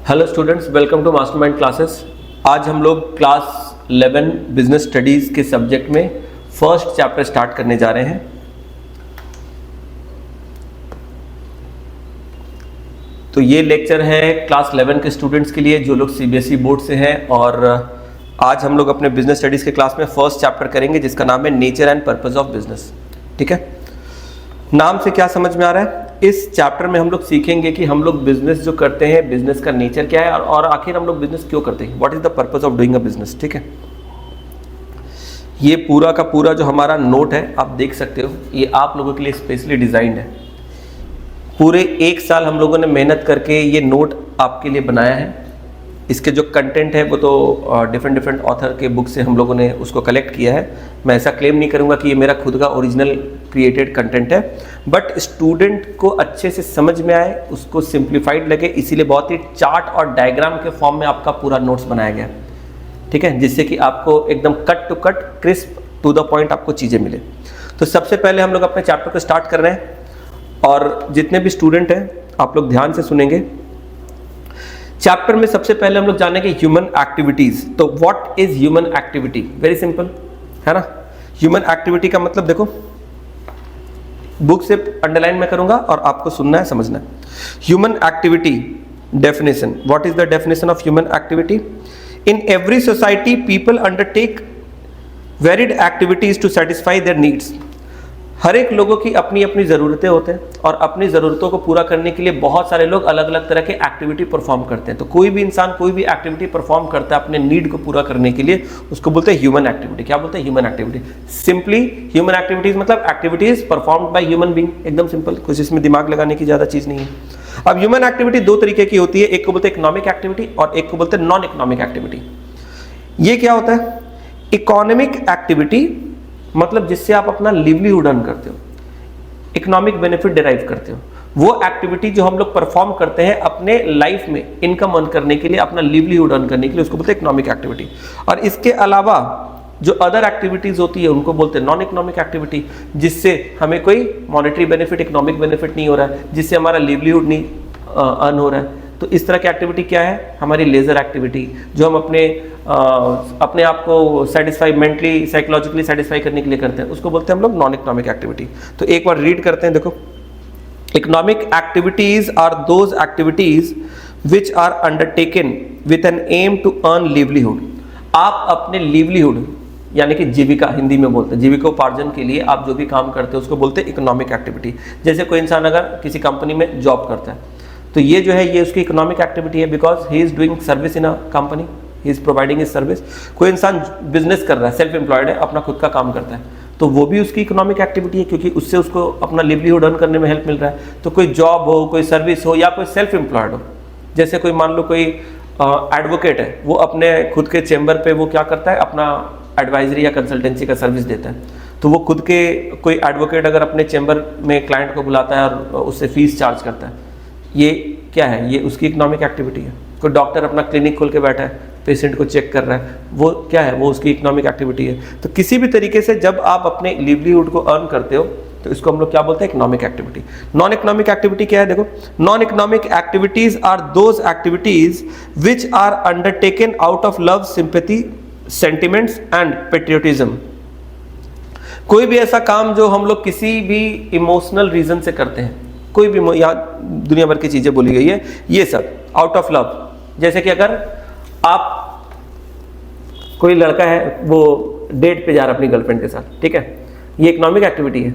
Hello students, welcome to Mastermind Classes. आज हम लोग क्लास 11 बिजनेस स्टडीज़ के सब्जेक्ट में फर्स्ट चैप्टर स्टार्ट करने जा रहे हैं। तो ये लेक्चर है क्लास 11 के स्टूडेंट्स के लिए जो लोग सीबीएसई बोर्ड से हैं, और आज हम लोग अपने बिजनेस स्टडीज़ के क्लास में फर्स्ट चैप्टर करेंगे जिसका नाम है nature and purpose of business. ठीक है, नाम से क्या समझ में आ रहा है? इस चैप्टर में हम लोग सीखेंगे कि हम लोग बिजनेस जो करते हैं, बिजनेस का नेचर क्या है और आखिर हम लोग बिजनेस क्यों करते हैं, what is the purpose of doing a business. ठीक है, ये पूरा का पूरा जो हमारा नोट है आप देख सकते हो, ये आप लोगों के लिए स्पेशली डिजाइंड है। पूरे 1 साल हम लोगों ने मेहनत करके ये नोट आपके लिए बनाया है। इसके जो कंटेंट है वो तो डिफरेंट ऑथर के बुक से हम लोगों ने उसको कलेक्ट किया है। मैं ऐसा क्लेम नहीं करूँगा कि ये मेरा खुद का ओरिजिनल क्रिएटेड कंटेंट है, बट स्टूडेंट को अच्छे से समझ में आए, उसको सिंप्लीफाइड लगे, इसीलिए बहुत ही चार्ट और डायग्राम के फॉर्म में आपका पूरा नोट्स बनाया गया। ठीक है, जिससे कि आपको एकदम cut to cut, crisp to the point आपको चीज़ें मिले। तो सबसे पहले हम लोग अपने चैप्टर को स्टार्ट कर रहे हैं, और जितने भी स्टूडेंट हैं आप लोग ध्यान से सुनेंगे। चैप्टर में सबसे पहले हम लोग जानेंगे ह्यूमन एक्टिविटीज। तो what is human activity? Very simple है ना। ह्यूमन एक्टिविटी का मतलब देखो, बुक से अंडरलाइन में करूंगा और आपको सुनना है, समझना है। Human activity definition, what is the definition of human activity? In every society people undertake varied activities to satisfy their needs. हर एक लोगों की अपनी अपनी ज़रूरतें होते हैं, और अपनी ज़रूरतों को पूरा करने के लिए बहुत सारे लोग अलग अलग तरह के एक्टिविटी परफॉर्म करते हैं। तो कोई भी इंसान कोई भी एक्टिविटी परफॉर्म करता है अपने नीड को पूरा करने के लिए, उसको बोलते हैं ह्यूमन एक्टिविटी। क्या बोलते हैं? Human activity. Simply human activities मतलब activities performed by human being. एकदम सिंपल, कुछ इसमें दिमाग लगाने की ज़्यादा चीज़ नहीं है। अब ह्यूमन एक्टिविटी 2 तरीके की होती है, एक को बोलते हैं इकोनॉमिक एक्टिविटी और एक को बोलते हैं नॉन इकोनॉमिक एक्टिविटी। ये क्या होता है? इकोनॉमिक एक्टिविटी मतलब जिससे आप अपना लिवलीहुड अर्न करते हो, इकोनॉमिक बेनिफिट डिराइव करते हो, वो एक्टिविटी जो हम लोग परफॉर्म करते हैं अपने लाइफ में इनकम अर्न करने के लिए, अपना लिवलीहुड अर्न करने के लिए, उसको बोलते हैं इकोनॉमिक एक्टिविटी। और इसके अलावा जो अदर एक्टिविटीज होती है उनको बोलते हैं नॉन इकोनॉमिक एक्टिविटी, जिससे हमें कोई मॉनेटरी बेनिफिट, इकोनॉमिक बेनिफिट नहीं हो रहा है, जिससे हमारा लिवलीहुड नहीं अर्न हो रहा है। तो इस तरह की एक्टिविटी क्या है? हमारी लेजर एक्टिविटी, जो हम अपने आप को सेटिस्फाई, मेंटली साइकोलॉजिकली सेटिस्फाई करने के लिए करते हैं, उसको बोलते हैं हम लोग नॉन इकोनॉमिक एक्टिविटी। तो एक बार रीड करते हैं, देखो। Economic activities are those activities which are undertaken with an aim to earn livelihood. आप अपने लिवलीहुड यानी कि जीविका, हिंदी में बोलते हैं, जीविकोपार्जन के लिए आप जो भी काम करते हैं उसको बोलते हैं इकोनॉमिक एक्टिविटी। जैसे कोई इंसान अगर किसी कंपनी में जॉब करता है तो ये जो है ये उसकी इकोनॉमिक एक्टिविटी है, because he is doing service in a company, he is providing his service. कोई इंसान बिजनेस कर रहा है, सेल्फ एम्प्लॉयड है, अपना खुद का काम करता है, तो वो भी उसकी इकोनॉमिक एक्टिविटी है, क्योंकि उससे उसको अपना लिवलीहुड अर्न करने में हेल्प मिल रहा है। तो कोई जॉब हो, कोई सर्विस हो, या कोई सेल्फ एम्प्लॉयड हो, जैसे कोई मान लो कोई एडवोकेट है, वो अपने खुद के चेंबर पे वो क्या करता है, अपना एडवाइजरी या कंसल्टेंसी का सर्विस देता है। तो वो खुद के, कोई एडवोकेट अगर अपने चेंबर में क्लाइंट को बुलाता है और उससे फीस चार्ज करता है, ये क्या है? ये उसकी इकोनॉमिक एक्टिविटी है। कोई डॉक्टर अपना क्लिनिक खोल के बैठा है, पेशेंट को चेक कर रहा है, वो क्या है? वो उसकी इकोनॉमिक एक्टिविटी है। तो किसी भी तरीके से जब आप अपने लिवलीहुड को अर्न करते हो तो इसको हम लोग क्या बोलते हैं? Economic activity. Non economic activity क्या है? देखो, non economic activities are those activities which are undertaken out of love, sympathy, sentiments and patriotism. कोई भी ऐसा काम जो हम लोग किसी भी इमोशनल रीजन से करते हैं, कोई भी, यहाँ दुनिया भर की चीजें बोली गई है, ये सब आउट ऑफ लव। जैसे कि अगर आप, कोई लड़का है वो डेट पे जा रहा है अपनी गर्लफ्रेंड के साथ, ठीक है, ये इकोनॉमिक एक्टिविटी है?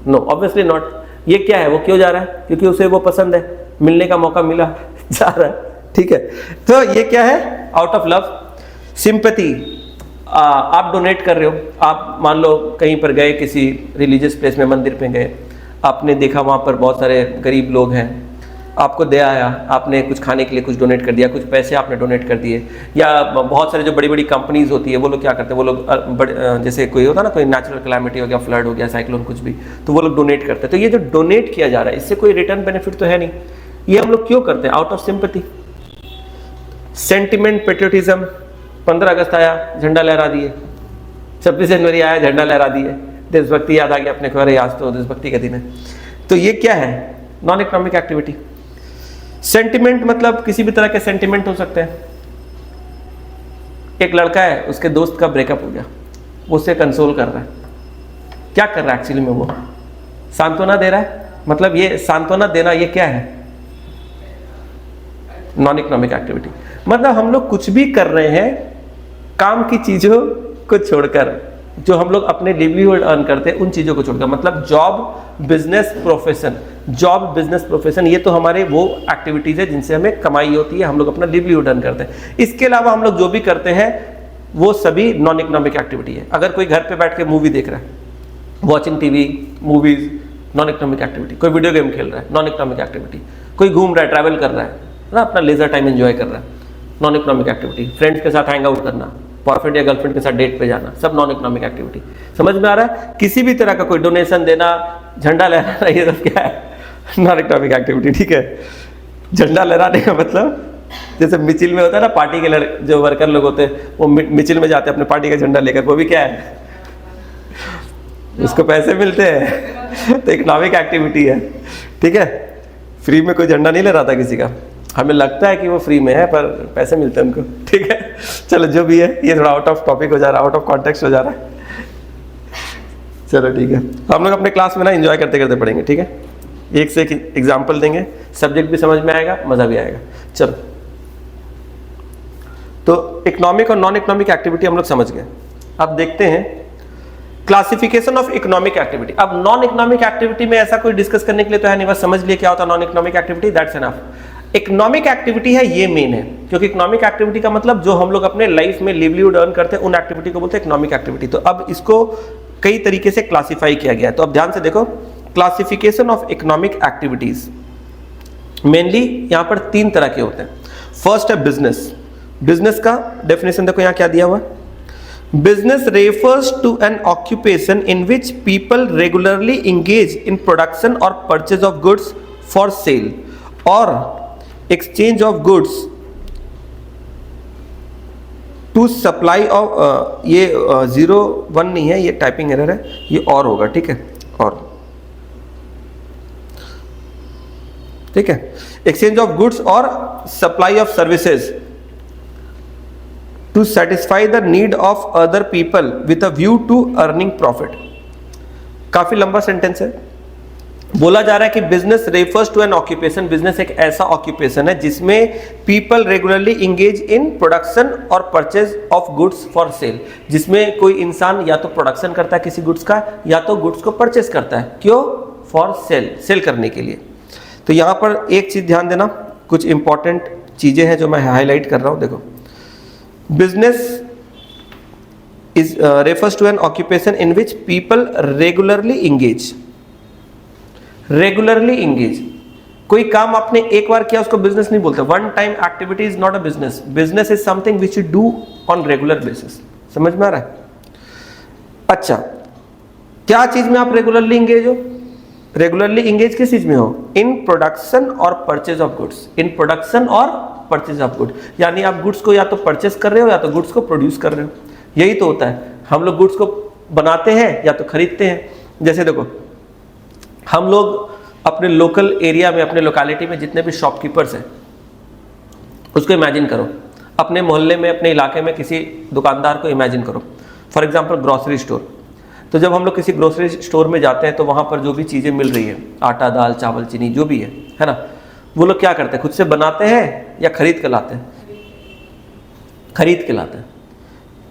No, obviously not. ये क्या है? वो क्यों जा रहा है? क्योंकि उसे वो पसंद है, मिलने का मौका मिला, जा रहा है। ठीक है, तो ये क्या है? Out of love. सिंपैथी, आप डोनेट कर रहे हो, आप मान लो कहीं पर गए, किसी रिलीजियस प्लेस में, मंदिर पे गए, आपने देखा वहाँ पर बहुत सारे गरीब लोग हैं, आपको दया आया, आपने कुछ खाने के लिए कुछ डोनेट कर दिया, कुछ पैसे आपने डोनेट कर दिए। या बहुत सारे जो बड़ी बड़ी कंपनीज होती है वो लोग क्या करते हैं, वो लोग जैसे कोई होता है ना, कोई नेचुरल कैलामिटी हो गया, फ्लड हो गया, साइक्लोन, कुछ भी, तो वो लोग डोनेट करते हैं। तो ये जो डोनेट किया जा रहा है, इससे कोई रिटर्न बेनिफिट तो है नहीं, ये हम लोग क्यों करते हैं? Out of sympathy. Sentiment, patriotism, 15 अगस्त आया, झंडा लहरा दिए, 26 जनवरी आया, झंडा लहरा दिए, देशभक्ति याद आ गया अपने को, अरे आज तो देशभक्ति का दिन है। तो ये क्या है? Non economic activity. सेंटिमेंट मतलब किसी भी तरह के सेंटिमेंट हो सकते हैं। एक लड़का है, उसके दोस्त का ब्रेकअप हो गया, वो उससे कंसोल कर रहा है। क्या कर रहा है एक्चुअली में? वो सांत्वना दे रहा है। मतलब ये सांत्वना देना, ये क्या है? Non economic activity. मतलब हम लोग कुछ भी कर रहे हैं काम की चीजों को छोड़कर, जो हम लोग अपने लिवलीहुड अर्न करते हैं उन चीजों को छोड़कर। मतलब job, business, profession. Job, business, profession, ये तो हमारे वो एक्टिविटीज है जिनसे हमें कमाई होती है, हम लोग अपना लिवलीहुड अर्न करते हैं। इसके अलावा हम लोग जो भी करते हैं वो सभी नॉन इकोनॉमिक एक्टिविटी है। अगर कोई घर पे बैठ के मूवी देख रहा है, watching TV, movies, non economic activity. कोई वीडियो गेम खेल रहा है, नॉन इकोनॉमिक एक्टिविटी। कोई घूम रहा है, ट्रैवल कर रहा है ना, अपना लेजर टाइम एंजॉय कर रहा है, नॉन इकोनॉमिक एक्टिविटी। फ्रेंड्स के साथ हैंग आउट करना, बॉयफ्रेंड या गर्लफ्रेंड के साथ डेट पे जाना, सब नॉन इकोनॉमिक एक्टिविटी। समझ में आ रहा है? किसी भी तरह का कोई डोनेशन देना, झंडा लहराना, ये सब क्या है? Non economic activity. ठीक है, झंडा लहराने का मतलब जैसे मिचिल में होता है ना, पार्टी के जो वर्कर लोग होते हैं वो मिचिल में जाते हैं अपने पार्टी का झंडा लेकर, वो भी क्या है? उसको पैसे मिलते हैं, तो इकोनॉमिक एक्टिविटी है। ठीक है, फ्री में कोई झंडा नहीं ले रहा था किसी का, हमें लगता है कि वो फ्री में है पर पैसे मिलते हैं उनको। ठीक है, चलो जो भी है, ये थोड़ा आउट ऑफ टॉपिक हो जा रहा है, आउट ऑफ कॉन्टेक्स्ट हो जा रहा है। चलो ठीक है, हम लोग अपने क्लास में ना एंजॉय करते करते पढ़ेंगे। ठीक है, एक से एक एग्जाम्पल देंगे, सब्जेक्ट भी समझ में आएगा, मजा भी आएगा। चलो, तो इकोनॉमिक और नॉन इकोनॉमिक एक्टिविटी हम लोग समझ गए। अब देखते हैं क्लासिफिकेशन ऑफ इकोनॉमिक एक्टिविटी। अब नॉन इकोनॉमिक एक्टिविटी में ऐसा कोई डिस्कस करने के लिए तो है नहीं, बस समझ लिए क्या होता है non economic activity, that's enough. Economic activity है, ये मेन है, क्योंकि इकोनॉमिक एक्टिविटी का मतलब जो हम लोग अपने लाइफ में लिवलीहुड अर्न करते हैं उन एक्टिविटी को बोलते हैं इकोनॉमिक एक्टिविटी। तो अब इसको कई तरीके से क्लासिफाई किया गया है, तो अब ध्यान से देखो, classification of economic activities mainly यहां पर 3 तरह के होते हैं। फर्स्ट है बिजनेस। बिजनेस का डेफिनेशन देखो यहां क्या दिया हुआ है। Business refers to an occupation in which people regularly engage in production or purchase of goods for sale or exchange of goods to supply of ये 01 नहीं है, ये टाइपिंग एरर है, ये और होगा। ठीक है, और ठीक है, exchange of goods or supply of services to satisfy the need of other people with a view to earning profit। काफी लंबा सेंटेंस है। बोला जा रहा है कि business refers to an occupation, business एक ऐसा ऑक्यूपेशन है जिसमें people regularly engage in production और purchase of goods for sale, जिसमें कोई इंसान या तो प्रोडक्शन करता है किसी गुड्स का या तो गुड्स को परचेज करता है। क्यों? फॉर सेल, सेल करने के लिए। तो यहां पर एक चीज ध्यान देना, कुछ इंपॉर्टेंट चीजें हैं जो मैं हाईलाइट कर रहा हूं। देखो, business is refers to an occupation in which people regularly engage। कोई काम आपने एक बार किया उसको बिजनेस नहीं बोलते। One time activity is not a business. Business is something which you do on regular basis. समझ में आ रहा है? अच्छा, क्या चीज में आप रेगुलरली इंगेज हो? रेगुलरली इंगेज किस चीज में हो? इन प्रोडक्शन और purchase of goods. In production और परचेज ऑफ गुड, यानी आप गुड्स को या तो परचेज कर रहे हो या तो गुड्स को प्रोड्यूस कर रहे हो। यही तो होता है, हम लोग गुड्स को बनाते हैं या तो खरीदते हैं। जैसे देखो, हम लोग अपने लोकल एरिया में, अपने लोकेलिटी में जितने भी शॉपकीपर्स हैं उसको इमेजिन करो। अपने मोहल्ले में, अपने इलाके में किसी दुकानदार को इमेजिन करो। For example grocery store. तो जब हम लोग किसी ग्रोसरी स्टोर में जाते हैं तो वहाँ पर जो भी चीज़ें मिल रही है, आटा, दाल, चावल, चीनी, जो भी है ना, वो लोग क्या करते हैं? खुद से बनाते हैं या खरीद के लाते हैं? खरीद के लाते हैं।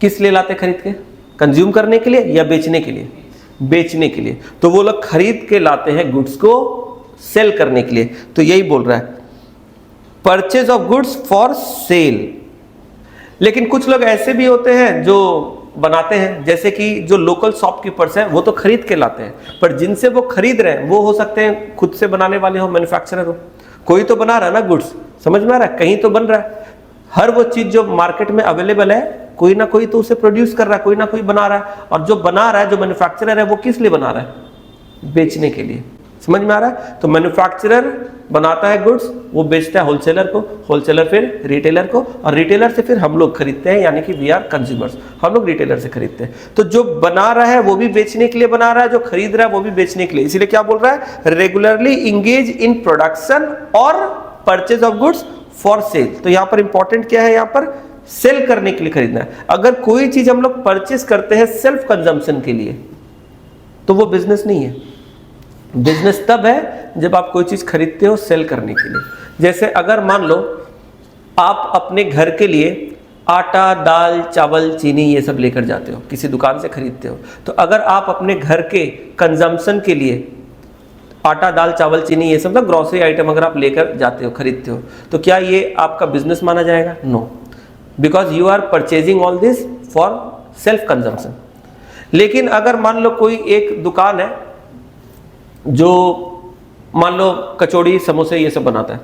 किस लिए लाते हैं खरीद के? कंज्यूम करने के लिए या बेचने के लिए? बेचने के लिए। तो वो लोग खरीद के लाते हैं गुड्स को सेल करने के लिए। तो यही बोल रहा है, purchase of goods for cell. लेकिन कुछ लोग ऐसे भी होते हैं जो बनाते हैं, जैसे कि जो लोकल शॉपकीपर्स हैं वो तो खरीद के लाते हैं, पर जिनसे वो खरीद रहे हैं वो हो सकते हैं खुद से बनाने वाले हो, मैन्युफैक्चरर हो। कोई तो बना रहा है ना गुड्स, समझ में आ रहा है? कहीं तो बन रहा है। हर वो चीज जो मार्केट में अवेलेबल है, कोई ना कोई तो उसे प्रोड्यूस कर रहा है, कोई ना कोई बना रहा है। और जो बना रहा है, जो मैन्युफैक्चरर है, वो किस लिए बना रहा है? बेचने के लिए। समझ में आ रहा है? तो मैन्युफैक्चरर बनाता है गुड्स, वो बेचता है होलसेलर को, होलसेलर फिर रिटेलर को, और रिटेलर से फिर हम लोग खरीदते हैं, यानी कि वी आर कंज्यूमर्स। हम लोग रिटेलर से खरीदते हैं। तो जो बना रहा है वो भी बेचने के लिए बना रहा है, जो खरीद रहा है वो भी बेचने के लिए। इसीलिए क्या बोल रहा है? रेगुलरली इंगेज इन प्रोडक्शन और purchase of goods for cell. तो यहाँ पर इंपॉर्टेंट क्या है, यहाँ पर सेल करने के लिए खरीदना है। अगर कोई चीज हम लोग परचेस करते हैं सेल्फ कंजम्पशन के लिए तो वो बिजनेस नहीं है। बिजनेस तब है जब आप कोई चीज खरीदते हो सेल करने के लिए। जैसे अगर मान लो आप अपने घर के लिए आटा, दाल, चावल, चीनी ये सब लेकर जाते हो, किसी दुकान से खरीदते हो, तो अगर आप अपने घर के कंजम्पशन के लिए आटा, दाल, चावल, चीनी ये सब ना ग्रोसरी आइटम अगर आप लेकर जाते हो, खरीदते हो, तो क्या ये आपका बिजनेस माना जाएगा? No, because you are purchasing all this for self consumption. लेकिन अगर मान लो कोई एक दुकान है जो मान लो कचौड़ी, समोसे ये सब बनाता है,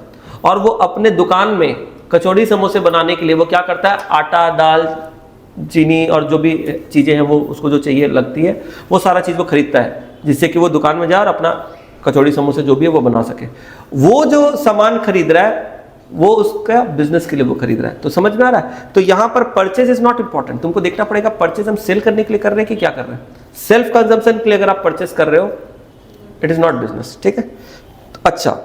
और वो अपने दुकान में कचौड़ी समोसे बनाने के लिए वो क्या करता है, आटा, दाल, चीनी और जो भी चीज़ें हैं वो उसको जो चाहिए लगती है वो सारा चीज़ वो खरीदता है, जिससे कि वो दुकान में जा और अपना कचौड़ी समोसे जो भी है वो बना सके। वो जो सामान खरीद रहा है वो उसका बिजनेस के लिए वो खरीद रहा है। तो समझ में आ रहा है? तो यहाँ पर परचेज इज नॉट इंपॉर्टेंट। तुमको देखना पड़ेगा परचेज हम सेल करने के लिए कर रहे हैं कि क्या कर रहे हैं। सेल्फ कंजम्पशन के लिए अगर आप परचेज कर रहे हो इट इज नॉट बिजनेस, ठीक है। अच्छा,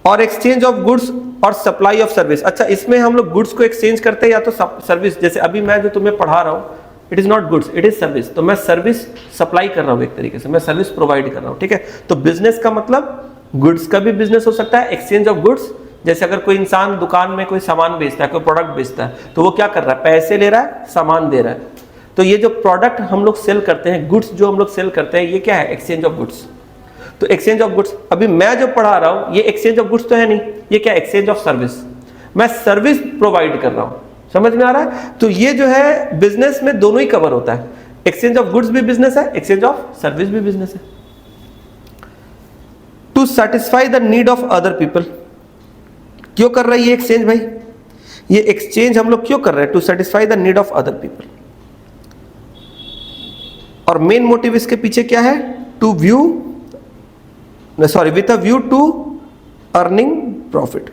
और एक्सचेंज ऑफ गुड्स और सप्लाई ऑफ सर्विस। अच्छा, इसमें हम लोग गुड्स को एक्सचेंज करते हैं या तो सर्विस। जैसे अभी मैं जो तुम्हें पढ़ा रहा हूँ it is not goods, it is service. तो मैं सर्विस सप्लाई कर रहा हूँ, एक तरीके से मैं सर्विस प्रोवाइड कर रहा हूँ, ठीक है। तो बिजनेस का मतलब गुड्स का भी बिजनेस हो सकता है, एक्सचेंज ऑफ गुड्स। जैसे अगर कोई इंसान दुकान में कोई सामान बेचता है, कोई प्रोडक्ट बेचता है, तो वो क्या कर रहा है, पैसे ले रहा है, सामान दे रहा है। तो ये जो प्रोडक्ट हम लोग सेल करते हैं, गुड्स जो हम लोग सेल करते हैं, ये क्या है, एक्सचेंज ऑफ गुड्स। तो एक्सचेंज ऑफ गुड्स, अभी मैं जो पढ़ा रहा हूं ये एक्सचेंज ऑफ गुड्स तो है नहीं, ये क्या, एक्सचेंज ऑफ सर्विस। मैं सर्विस प्रोवाइड कर रहा हूं, समझ में आ रहा है? तो ये जो है बिजनेस में दोनों ही कवर होता है, एक्सचेंज ऑफ गुड्स भी बिजनेस है, एक्सचेंज ऑफ सर्विस भी बिजनेस है। To satisfy the need of other people. क्यों कर रहा है ये एक्सचेंज भाई? ये एक्सचेंज हम लोग क्यों कर रहे हैं? To satisfy the need of other people. और मेन मोटिव इसके पीछे क्या है? To view with a view to earning profit.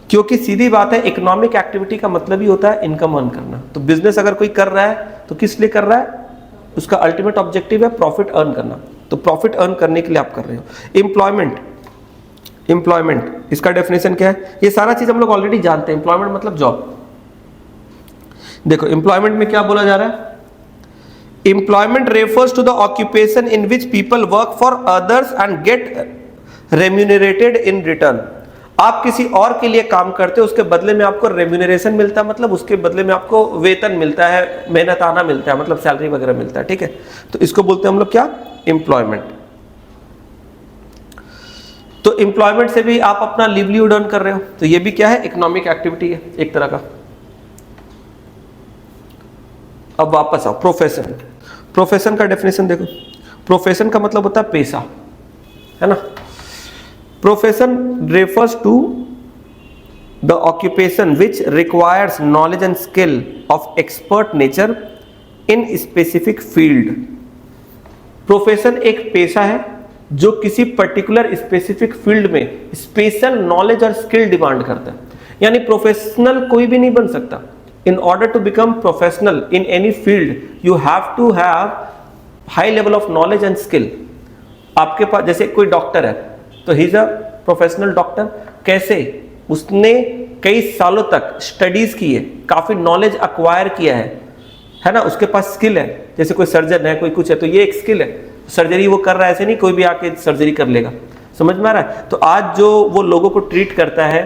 क्योंकि सीधी बात है, इकोनॉमिक एक्टिविटी का मतलब ही होता है इनकम अर्न करना। तो बिजनेस अगर कोई कर रहा है तो किस लिए कर रहा है? उसका अल्टीमेट ऑब्जेक्टिव है प्रॉफिट अर्न करना। तो प्रॉफिट अर्न करने के लिए आप कर रहे हो। एम्प्लॉयमेंट इसका डेफिनेशन क्या है? ये सारा चीज हम लोग ऑलरेडी जानते हैं। एम्प्लॉयमेंट मतलब जॉब। देखो एम्प्लॉयमेंट में क्या बोला जा रहा है? Employment refers to the occupation in which people work for others and get remunerated in return. आप किसी और के लिए काम करते हो, उसके बदले में आपको रेम्यूनरेशन मिलता है, मतलब उसके बदले में आपको वेतन मिलता है, मेहनताना मिलता है, मतलब सैलरी वगैरह मिलता है, ठीक है। तो इसको बोलते हैं हम लोग क्या? एम्प्लॉयमेंट। तो एम्प्लॉयमेंट से भी आप अपना लिवलीहुड अर्न कर रहे हो, तो ये भी क्या है? इकोनॉमिक एक्टिविटी है एक तरह का। अब वापस आओ, प्रोफेशन। प्रोफेशन का डेफिनेशन देखो। प्रोफेशन का मतलब होता है पेशा, है ना। Profession refers to the occupation which requires knowledge and skill of expert nature in specific field. Profession एक पेशा है जो किसी पर्टिकुलर स्पेसिफिक फील्ड में स्पेशल नॉलेज और स्किल डिमांड करता है। यानी प्रोफेशनल कोई भी नहीं बन सकता। In order to become professional in any field, you have to have high level of knowledge and skill. आपके पास जैसे कोई डॉक्टर है तो he is a professional doctor. कैसे? उसने कई सालों तक स्टडीज की है, काफी नॉलेज अक्वायर किया है ना, उसके पास स्किल है। जैसे कोई सर्जन है, कोई कुछ है, तो ये एक स्किल है। सर्जरी वो कर रहा है, ऐसे नहीं कोई भी आके सर्जरी कर लेगा। समझ में आ रहा है? तो आज जो वो लोगों को ट्रीट करता है,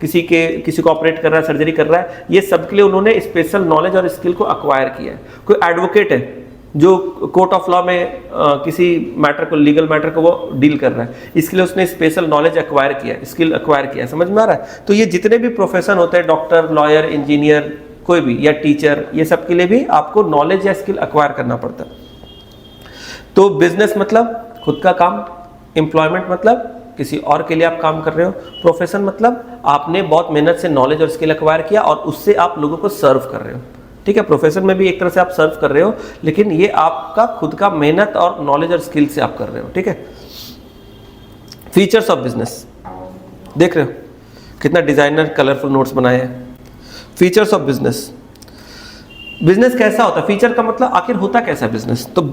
किसी को ऑपरेट कर रहा है, सर्जरी कर रहा है, ये सब के लिए उन्होंने स्पेशल नॉलेज और स्किल को अक्वायर किया है। कोई एडवोकेट है जो कोर्ट ऑफ लॉ में किसी मैटर को, लीगल मैटर को वो डील कर रहा है, इसके लिए उसने स्पेशल नॉलेज अक्वायर किया है, स्किल अक्वायर किया है। समझ में आ रहा है? तो ये जितने भी प्रोफेशन होते हैं, डॉक्टर, लॉयर, इंजीनियर, कोई भी, या टीचर, ये सब के लिए भी आपको नॉलेज या स्किल अक्वायर करना पड़ता है। तो बिजनेस मतलब खुद का काम, एम्प्लॉयमेंट मतलब किसी और के लिए आप काम कर रहे हो, प्रोफेशन मतलब आपने बहुत मेहनत से नॉलेज और स्किल एक्वायर किया और उससे आप लोगों को सर्व कर रहे हो, ठीक है। प्रोफेशन में भी एक तरह से आप सर्व कर रहे हो, लेकिन ये आपका खुद का मेहनत और नॉलेज और स्किल से आप कर रहे हो, ठीक है। फीचर्स ऑफ बिजनेस देख रहे हो, कितना डिजाइनर कलरफुल नोट्स बनाए हैं। Features of business. बिजनेस कैसा होता है? फीचर का मतलब आखिर होता कैसा बिजनेस? तो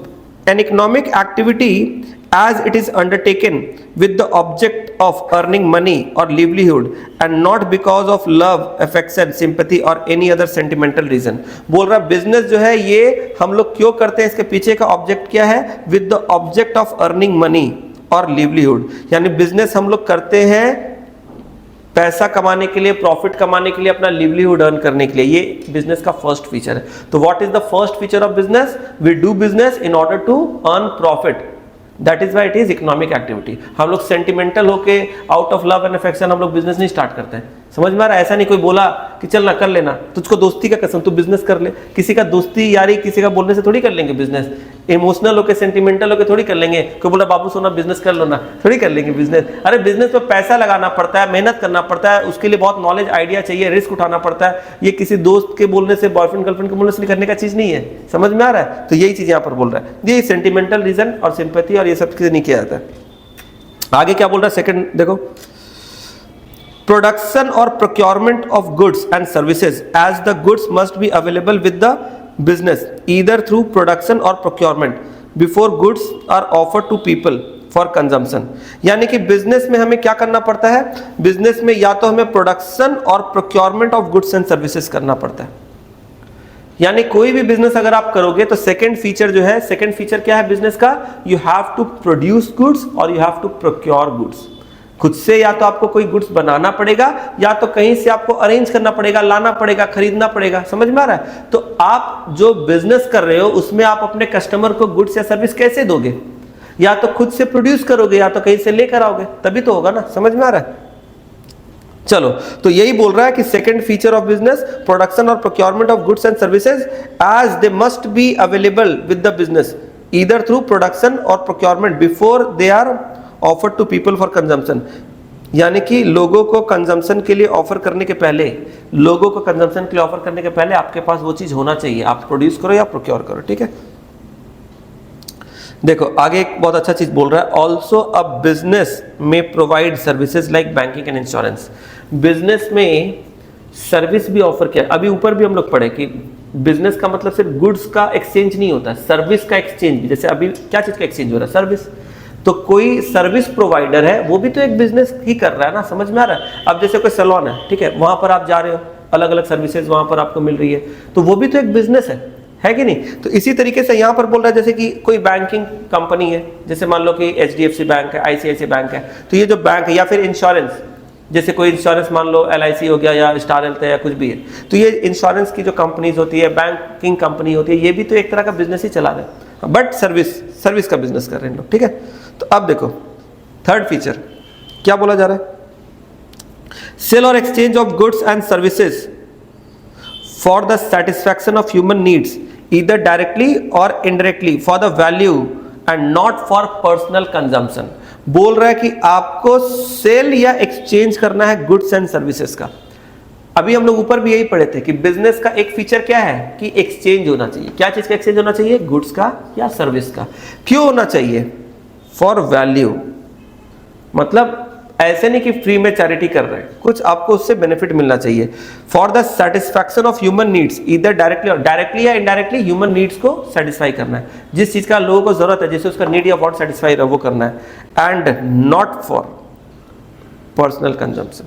an economic activity as it is undertaken with the object of earning money or livelihood and not because of love, affection, sympathy or any other sentimental reason। बोल रहा बिजनेस जो है ये हम लोग क्यों करते हैं, इसके पीछे का ऑब्जेक्ट क्या है, with the object of earning money और livelihood, यानी बिजनेस हम लोग करते हैं पैसा कमाने के लिए, प्रॉफिट कमाने के लिए, अपना लिवलीहुड अर्न करने के लिए। ये बिजनेस का फर्स्ट फीचर है। तो what is the first feature of business? We do business in order to earn profit, that is why it is economic activity. हम लोग सेंटिमेंटल होके out of love and affection हम लोग business नहीं start करते हैं। समझ में आ रहा है? ऐसा नहीं कोई बोला कि चल ना कर लेना, तुझको दोस्ती का कसम तू बिजनेस कर ले। किसी का दोस्ती यारी किसी का बोलने से थोड़ी कर लेंगे बिजनेस। इमोशनल होके सेंटिमेंटल होके थोड़ी कर लेंगे। कोई बोला बाबू सोना बिजनेस कर लो ना, थोड़ी कर लेंगे बिजनेस। अरे बिजनेस में पैसा लगाना पड़ता है, मेहनत करना पड़ता है, उसके लिए बहुत नॉलेज आइडिया चाहिए, रिस्क उठाना पड़ता है। ये किसी दोस्त के बोलने से, बॉयफ्रेंड गर्लफ्रेंड के बोलने से करने का चीज नहीं है। समझ में आ रहा है? तो यही चीज यहाँ पर बोल रहा है, ये सेंटिमेंटल रीजन और सिंपैथी और ये सब चीजें नहीं किया जाता है। आगे क्या बोल रहा है सेकंड देखो, प्रोडक्शन और procurement of goods and services as the goods must be available with the business either through production और procurement before goods are offered to people for consumption. यानी कि बिजनेस में हमें क्या करना पड़ता है, बिजनेस में या तो हमें प्रोडक्शन और procurement of goods and services करना पड़ता है। यानी कोई भी बिजनेस अगर आप करोगे तो सेकंड फीचर जो है, सेकंड फीचर क्या है बिजनेस का, you have to produce goods और you have to procure goods. खुद से या तो आपको कोई गुड्स बनाना पड़ेगा या तो कहीं से आपको अरेंज करना पड़ेगा, लाना पड़ेगा, खरीदना पड़ेगा। समझ में आ रहा है? तो आप जो बिजनेस कर रहे हो उसमें आप अपने कस्टमर को गुड्स या सर्विस कैसे दोगे? या तो खुद से प्रोड्यूस करोगे या तो कहीं से लेकर आओगे, तभी तो होगा ना। समझ में आ रहा है? चलो, तो यही बोल रहा है कि second feature of business, production और procurement of goods and services as they must be available with the business either through production और procurement before they are offered to people for consumption. यानी कि लोगों को कंजम्पशन के लिए offer करने के पहले, लोगों को कंजम्पशन के लिए ऑफर करने के पहले आपके पास वो चीज होना चाहिए। आप प्रोड्यूस करो या प्रोक्योर करो, ठीक है। देखो आगे एक बहुत अच्छा चीज बोल रहा है, ऑल्सो अ बिजनेस में provide services like banking and insurance. Business में सर्विस भी ऑफर किया। अभी ऊपर भी हम लोग पढ़े कि बिजनेस का मतलब सिर्फ गुड्स का एक्सचेंज नहीं होता, सर्विस का एक्सचेंज भी। जैसे अभी क्या चीज का एक्सचेंज हो रहा है? सर्विस। तो कोई सर्विस प्रोवाइडर है वो भी तो एक बिजनेस ही कर रहा है ना। समझ में आ रहा है? अब जैसे कोई सैलून है, ठीक है, वहां पर आप जा रहे हो, अलग अलग सर्विसेज वहां पर आपको मिल रही है, तो वो भी तो एक बिजनेस है कि नहीं? तो इसी तरीके से यहाँ पर बोल रहा है जैसे कि कोई बैंकिंग कंपनी है, जैसे मान लो कि HDFC बैंक है, ICICI बैंक है, तो ये जो बैंक है, या फिर इंश्योरेंस, जैसे कोई इंश्योरेंस मान लो LIC हो गया या स्टार हेल्थ है या कुछ भी है, तो ये इंश्योरेंस की जो कंपनीज होती है, बैंकिंग कंपनी होती है, ये भी तो एक तरह का बिजनेस ही चला रहे हैं, बट सर्विस का बिजनेस कर रहे हैं लोग, ठीक है। तो अब देखो थर्ड फीचर क्या बोला जा रहा है, सेल और exchange of goods and services for the satisfaction of human needs either directly और indirectly for the value and not for personal consumption. बोल रहा है कि आपको सेल या एक्सचेंज करना है गुड्स एंड सर्विसेज का। अभी हम लोग ऊपर भी यही पढ़े थे कि बिजनेस का एक फीचर क्या है कि एक्सचेंज होना चाहिए। क्या चीज का एक्सचेंज होना चाहिए? गुड्स का या सर्विस का। क्यों होना चाहिए? फॉर वैल्यू, मतलब ऐसे नहीं कि फ्री में चैरिटी कर रहे हैं, कुछ आपको उससे बेनिफिट मिलना चाहिए। For the satisfaction of human needs either directly या इनडायरेक्टली ह्यूमन नीड्स को सेटिस्फाई करना है, जिस चीज का लोगों को जरूरत है, जिससे उसका नीड या वांट सेटिस्फाई रहे वो करना है। And not for personal consumption.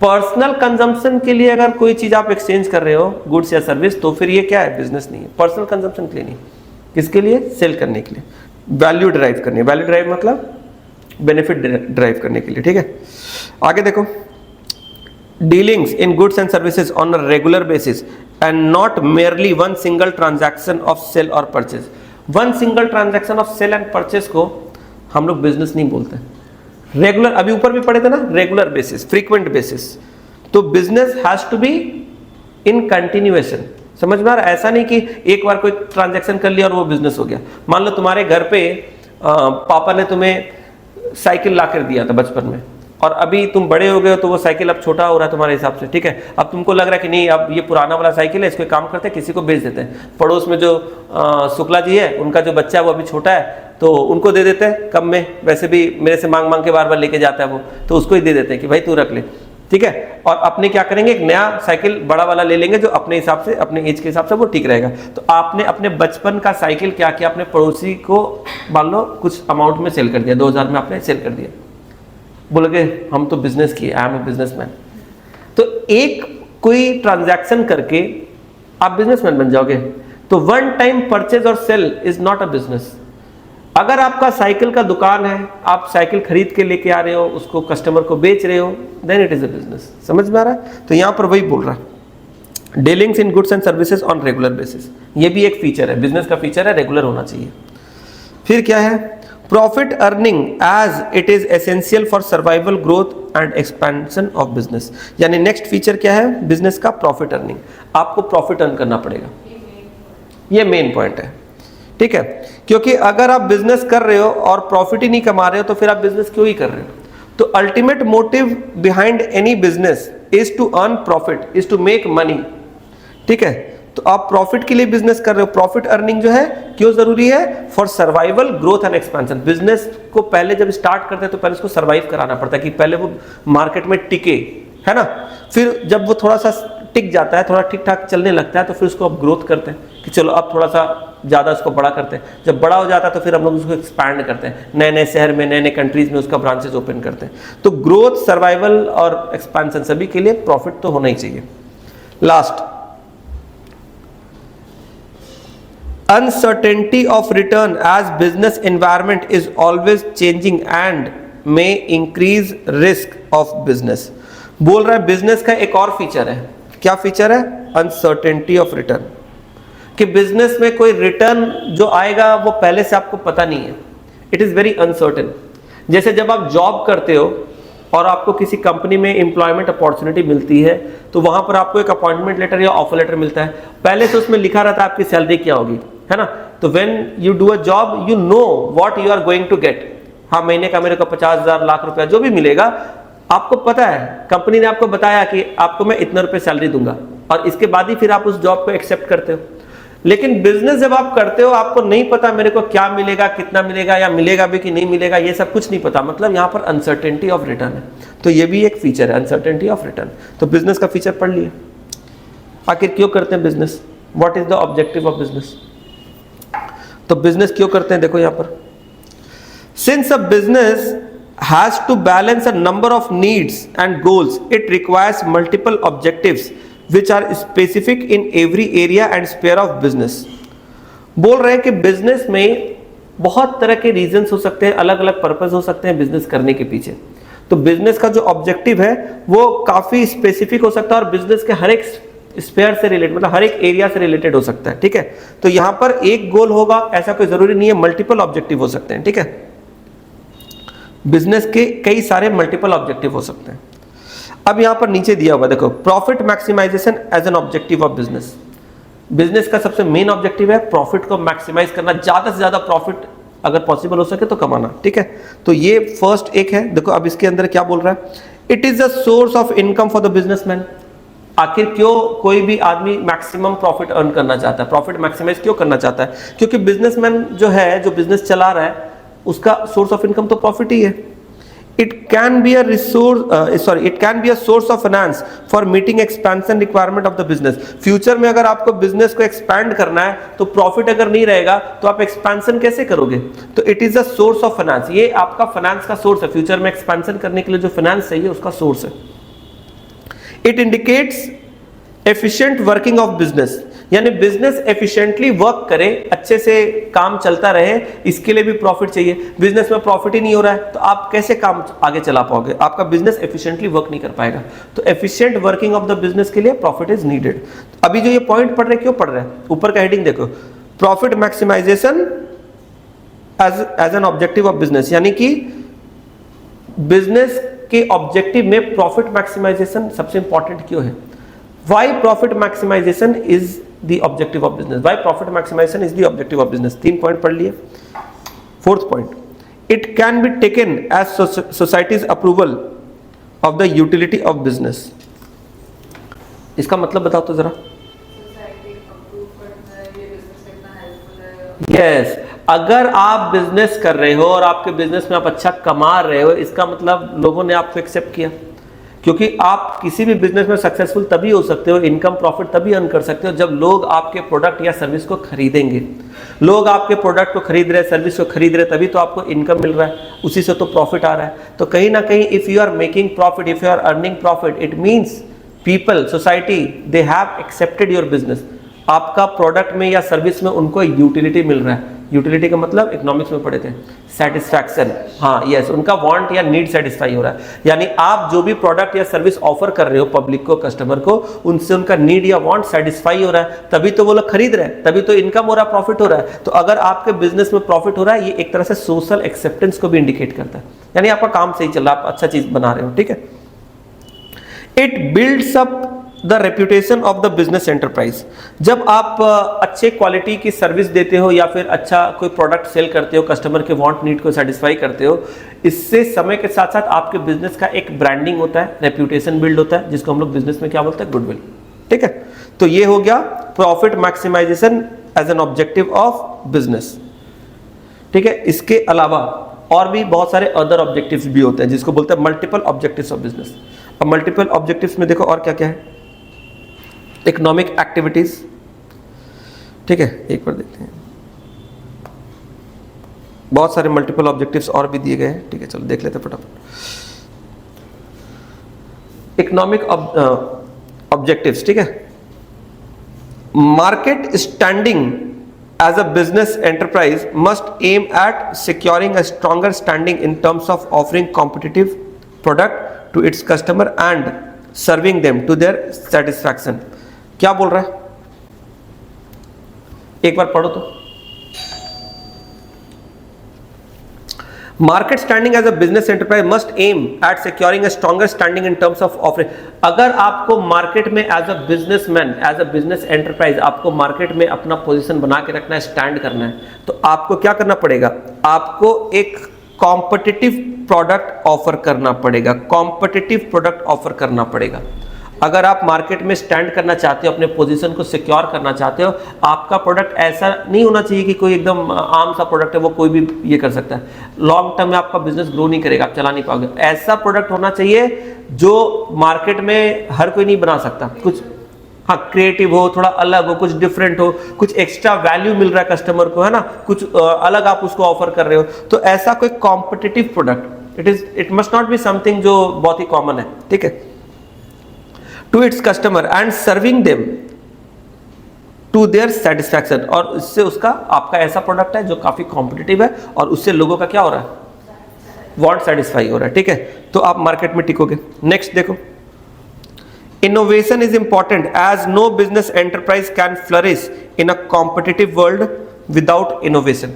Personal consumption के लिए अगर कोई चीज आप एक्सचेंज कर रहे हो, गुड्स या सर्विस, तो फिर ये क्या है? बिजनेस नहीं है। पर्सनल कंजम्पशन के लिए नहीं, किसके लिए? सेल करने के लिए, वैल्यू ड्राइव करनी है। वैल्यू ड्राइव मतलब बेनिफिट ड्राइव करने के लिए, ठीक है। आगे देखो, dealings in goods and services on a regular basis and not merely one single transaction of sale और purchase. One single transaction of sale and purchase को हम लोग बिजनेस नहीं बोलते। रेगुलर, अभी ऊपर भी पढ़े थे ना, रेगुलर बेसिस, फ्रीक्वेंट बेसिस। तो business has to be in continuation. समझ में आ रहा है? ऐसा नहीं कि एक बार कोई ट्रांजैक्शन कर लिया और वो बिजनेस हो गया। मान लो तुम्हारे घर पे पापा ने तुम्हें साइकिल ला कर दिया था बचपन में, और अभी तुम बड़े हो गए हो तो वो साइकिल अब छोटा हो रहा है तुम्हारे हिसाब से, ठीक है। अब तुमको लग रहा है कि नहीं, अब ये पुराना वाला साइकिल है, इसको काम करते हैं, किसी को बेच देते हैं। पड़ोस में जो शुक्ला जी है, उनका जो बच्चा है वो अभी छोटा है, तो उनको दे देते हैं कम में, वैसे भी मेरे से मांग मांग के बार बार लेके जाता है वो, तो उसको ही दे देते हैं कि भाई तू रख ले। ठीक है, और अपने क्या करेंगे, एक नया साइकिल बड़ा वाला ले लेंगे जो अपने हिसाब से, अपने एज के हिसाब से वो ठीक रहेगा। तो आपने अपने बचपन का साइकिल क्या किया, अपने पड़ोसी को मान लो कुछ अमाउंट में सेल कर दिया, 2000 में आपने सेल कर दिया, बोलोगे हम तो बिजनेस किए, आई एम ए बिजनेसमैन। तो एक कोई ट्रांजैक्शन करके आप बिजनेसमैन बन जाओगे। तो वन टाइम परचेज और sale is not a business. अगर आपका साइकिल का दुकान है, आप साइकिल खरीद के लेके आ रहे हो, उसको कस्टमर को बेच रहे हो, then it is a business. समझ में आ रहा है? तो यहां पर वही बोल रहा है, dealings in goods and services on regular basis, ये भी एक फीचर है, बिजनेस का फीचर है, रेगुलर होना चाहिए। फिर क्या है, profit earning as it is essential for survival, growth and expansion of business. यानी नेक्स्ट फीचर क्या है बिजनेस का, प्रॉफिट अर्निंग। आपको प्रॉफिट अर्न करना पड़ेगा, ये मेन पॉइंट है, ठीक है। क्योंकि अगर आप बिजनेस कर रहे हो और प्रॉफिट ही नहीं कमा रहे हो तो फिर आप बिजनेस क्यों ही कर रहे हो? तो ultimate motive behind any business is to earn profit, is to make money, ठीक है। तो आप प्रॉफिट के लिए बिजनेस कर रहे हो। प्रॉफिट अर्निंग जो है क्यों जरूरी है? For survival, growth and expansion. Business को पहले जब स्टार्ट करते हैं तो पहले उसको सर्वाइव कराना पड़ता है कि पहले वो मार्केट में टिके, है ना। फिर जब वो थोड़ा सा टिक जाता है, थोड़ा ठीक ठाक चलने लगता है, तो फिर उसको अब ग्रोथ करते हैं कि चलो अब थोड़ा सा ज़्यादा उसको बड़ा करते हैं। जब बड़ा हो जाता है तो फिर हम लोग उसको एक्सपैंड करते हैं, नए नए शहर में, नए नए कंट्रीज में उसका ब्रांचेस ओपन करते हैं। तो ग्रोथ, सर्वाइवल और एक्सपेंशन सभी के लिए प्रॉफिट तो होना ही चाहिए। Last, uncertainty of return as business environment is always changing and may increase risk of business। बोल रहा है बिजनेस का एक और फीचर है, क्या फीचर है? अनसर्टेनिटी ऑफ रिटर्न, कि बिजनेस में कोई रिटर्न जो आएगा वो पहले से आपको पता नहीं है, इट इज वेरी अनसर्टेन। जैसे जब आप जॉब करते हो और आपको किसी कंपनी में एम्प्लॉयमेंट अपॉर्चुनिटी मिलती है तो वहां पर आपको एक अपॉइंटमेंट लेटर या ऑफर लेटर मिलता है, पहले से उसमें लिखा रहता है आपकी सैलरी क्या होगी, है ना। तो when you do a job you know what you are going to get. हाँ, महीने का मेरे को 50,000 लाख रुपया जो भी मिलेगा आपको पता है, कंपनी ने आपको बताया कि आपको मैं इतना रुपए सैलरी दूंगा, और इसके बाद ही फिर आप उस जॉब को एक्सेप्ट करते हो। लेकिन बिजनेस जब आप करते हो आपको नहीं पता मेरे को क्या मिलेगा, कितना मिलेगा, या मिलेगा भी कि नहीं मिलेगा, ये सब कुछ नहीं पता। मतलब यहाँ पर अनसर्टेनिटी ऑफ रिटर्न है। तो ये भी एक फीचर है, अनसर्टेनिटी ऑफ रिटर्न। तो बिजनेस का फीचर पढ़ लिया। आखिर क्यों करते हैं business? What is the objective of business? तो बिजनेस क्यों करते हैं, देखो यहाँ पर, since a business has to balance a number of needs and goals, it requires multiple objectives which are specific in every area and sphere of business। बोल रहे हैं कि बिजनेस में बहुत तरह के रीजंस हो सकते हैं, अलग अलग पर्पस हो सकते हैं बिजनेस करने के पीछे। तो बिजनेस का जो ऑब्जेक्टिव है वो काफी स्पेसिफिक हो सकता है और बिजनेस के हर एक स्पेयर से रिलेटेड, मतलब हर एक एरिया से रिलेटेड हो सकता है, ठीक है। तो यहां पर एक गोल होगा ऐसा कोई जरूरी नहीं है, मल्टीपल ऑब्जेक्टिव हो सकते हैं, ठीक है। बिजनेस के कई सारे मल्टीपल ऑब्जेक्टिव हो सकते हैं। अब यहां पर नीचे दिया हुआ देखो, profit maximisation as an objective of business. Business का सबसे मेन ऑब्जेक्टिव है प्रॉफिट को मैक्सिमाइज करना, ज्यादा से ज्यादा प्रॉफिट अगर पॉसिबल हो सके तो कमाना, ठीक है। तो ये फर्स्ट एक है। देखो अब इसके अंदर क्या बोल रहा है, it is a source of income for the businessman. आखिर क्यों कोई भी आदमी मैक्सिमम प्रॉफिट अर्न करना चाहता है, प्रॉफिट मैक्सिमाइज क्यों करना चाहता है? क्योंकि बिजनेसमैन जो है, जो बिजनेस चला रहा है, उसका सोर्स ऑफ इनकम तो प्रॉफिट ही है। It can be a resource, it can be a source of finance for meeting expansion requirement of the business. Future में अगर आपको बिजनेस को एक्सपैंड करना है तो प्रॉफिट अगर नहीं रहेगा तो आप एक्सपेंशन कैसे करोगे? तो it is a source of finance, ये आपका फाइनेंस का सोर्स है। फ्यूचर में एक्सपेंशन करने के लिए जो फाइनेंस चाहिए उसका सोर्स है। It indicates efficient working of business, यानी बिजनेस एफिशिएंटली वर्क करे, अच्छे से काम चलता रहे, इसके लिए भी प्रॉफिट चाहिए। बिजनेस में प्रॉफिट ही नहीं हो रहा है तो आप कैसे काम आगे चला पाओगे? आपका बिजनेस एफिशिएंटली वर्क नहीं कर पाएगा। तो efficient working of the business के लिए प्रॉफिट इज नीडेड। अभी जो ये पॉइंट पढ़ रहे क्यों पढ़ रहे हैं? ऊपर का हेडिंग देखो, profit maximisation as an objective of business, यानी कि बिजनेस के ऑब्जेक्टिव में प्रॉफिट मैक्सिमाइजेशन सबसे इंपॉर्टेंट क्यों है? Why profit maximization is the objective of business? Why profit maximization is the objective of business? 3 point पढ़ लिए। Fourth point, it can be taken as society's approval of the utility of business। इसका मतलब बताओ तो जरा। Yes, अगर आप business कर रहे हो और आपके बिजनेस में आप अच्छा कमा रहे हो, इसका मतलब लोगों ने आपको एक्सेप्ट किया। क्योंकि आप किसी भी बिजनेस में सक्सेसफुल तभी हो सकते हो, इनकम प्रॉफिट तभी अर्न कर सकते हो जब लोग आपके प्रोडक्ट या सर्विस को खरीदेंगे। लोग आपके प्रोडक्ट को खरीद रहे हैं, सर्विस को खरीद रहे हैं, तभी तो आपको इनकम मिल रहा है, उसी से तो प्रॉफिट आ रहा है। तो कहीं ना कहीं if you are making profit, if you are earning profit, it means people, society, they have accepted your business. आपका प्रोडक्ट में या सर्विस में उनको यूटिलिटी मिल रहा है। यूटिलिटी का मतलब इकोनॉमिक्स में पढ़े थे, सेटिस्फैक्शन। हाँ यस, उनका वांट या नीड सेटिस्फाई हो रहा है। यानी आप जो भी प्रोडक्ट या सर्विस ऑफर कर रहे हो पब्लिक को, कस्टमर को, उनसे उनका नीड या वांट सेटिस्फाई हो रहा है, तभी तो वो लोग खरीद रहे हैं, तभी तो इनकम हो रहा है, प्रॉफिट हो रहा है। तो अगर आपके बिजनेस में प्रॉफिट हो रहा है, ये एक तरह से सोशल एक्सेप्टेंस को भी इंडिकेट करता है, यानी आपका काम सही चल रहा है, आप अच्छा चीज बना रहे हो। ठीक है, it builds up the reputation of the business enterprise. जब आप अच्छे क्वालिटी की सर्विस देते हो या फिर अच्छा कोई प्रोडक्ट सेल करते हो, कस्टमर के वांट नीड को सेटिस्फाई करते हो, इससे समय के साथ साथ आपके बिजनेस का एक ब्रांडिंग होता है, रेप्यूटेशन बिल्ड होता है, जिसको हम लोग बिजनेस में क्या बोलते हैं, गुडविल। ठीक है, तो ये हो गया profit maximisation as an objective of business. ठीक है, इसके अलावा और भी बहुत सारे अदर ऑब्जेक्टिव्स भी होते हैं, जिसको बोलते हैं मल्टीपल ऑब्जेक्टिव्स ऑफ बिजनेस। अब मल्टीपल ऑब्जेक्टिव्स में देखो और क्या क्या है, इकोनॉमिक एक्टिविटीज। ठीक है, एक बार देखते हैं, बहुत सारे मल्टीपल ऑब्जेक्टिव्स और भी दिए गए हैं। ठीक है, चलो देख लेते हैं फटाफट। इकोनॉमिक ऑब्जेक्टिव्स, ठीक है, market standing as a business enterprise must aim at securing a stronger standing in terms of offering competitive product to its customer and serving them to their satisfaction. क्या बोल रहा है, एक बार पढ़ो तो। Market standing as a business enterprise must aim at securing a stronger standing in terms of offering. अगर आपको मार्केट में as a businessman, as a business enterprise, आपको मार्केट में अपना पोजीशन बना के रखना है, स्टैंड करना है, तो आपको क्या करना पड़ेगा, आपको एक कॉम्पिटिटिव प्रोडक्ट ऑफर करना पड़ेगा, कॉम्पिटिटिव प्रोडक्ट ऑफर करना पड़ेगा। अगर आप मार्केट में स्टैंड करना चाहते हो, अपने पोजीशन को सिक्योर करना चाहते हो, आपका प्रोडक्ट ऐसा नहीं होना चाहिए कि कोई एकदम आम सा प्रोडक्ट है, वो कोई भी ये कर सकता है। लॉन्ग टर्म में आपका बिजनेस ग्रो नहीं करेगा, आप चला नहीं पाओगे। ऐसा प्रोडक्ट होना चाहिए जो मार्केट में हर कोई नहीं बना सकता, कुछ हाँ क्रिएटिव हो, थोड़ा अलग हो, कुछ डिफरेंट हो, कुछ एक्स्ट्रा वैल्यू मिल रहा है कस्टमर को, है ना, कुछ अलग आप उसको ऑफर कर रहे हो, तो ऐसा कोई competitive product, it must not be something जो बहुत ही कॉमन है। ठीक है, to its customer and serving them to their satisfaction, और इससे उसका आपका ऐसा प्रोडक्ट है जो काफी कॉम्पिटिटिव है और उससे लोगों का क्या हो रहा है, वांट सेटिस्फाई हो रहा है। ठीक है, तो आप मार्केट में टिकोगे। नेक्स्ट देखो, innovation is important as no business enterprise can flourish in a competitive world without innovation.